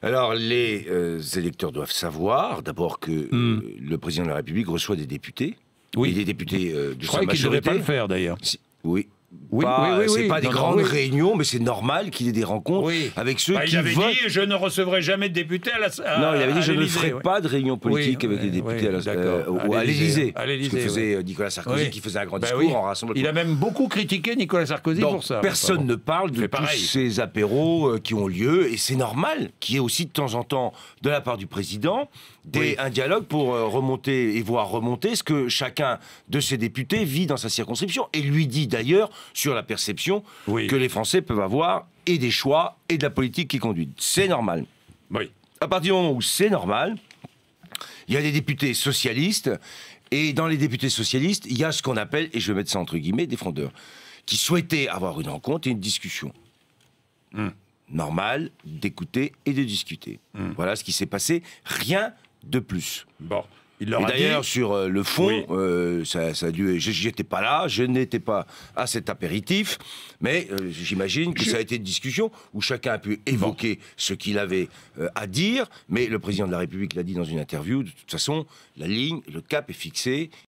Alors, les électeurs doivent savoir d'abord que le président de la République reçoit des députés. Oui. Et des députés de Je sa croyais qu'il ne devait majorité. pas le faire, d'ailleurs. Oui. Oui, C'est pas des Non, non, grandes oui. réunions, mais c'est normal qu'il ait des rencontres Oui. avec ceux qui Il avait votent. dit « je ne recevrai jamais de députés à la Non, il avait dit « je ne l'Élysée, ferai ouais. pas de réunion politique Oui, avec les députés d'accord. à l'Élysée ». À Ce l'Élysée, que faisait oui. Nicolas Sarkozy, Oui. qui faisait un grand Ben discours oui. en rassemblement. Il a même beaucoup critiqué Nicolas Sarkozy Donc, pour ça. personne Enfin, bon. ne parle de fait tous pareil. ces apéros qui ont lieu, et c'est normal qu'il y ait aussi de temps en temps, de la part du président, un dialogue pour remonter et voir remonter ce que chacun de ses députés vit dans sa circonscription, et lui dit d'ailleurs sur la perception que les Français peuvent avoir, et des choix, et de la politique qui conduit. C'est normal. Oui. À partir du moment où c'est normal, il y a des députés socialistes, et dans les députés socialistes, il y a ce qu'on appelle, et je vais mettre ça entre guillemets, des frondeurs, qui souhaitaient avoir une rencontre et une discussion. Normal d'écouter et de discuter. Voilà ce qui s'est passé, rien de plus. Bon. Il leur Et a d'ailleurs, dit... sur le fond, Oui. ça a dû. J'étais pas là, je n'étais pas à cet apéritif, mais j'imagine que ça a été une discussion où chacun a pu évoquer ce qu'il avait à dire, mais le président de la République l'a dit dans une interview, de toute façon, la ligne, le cap est fixé.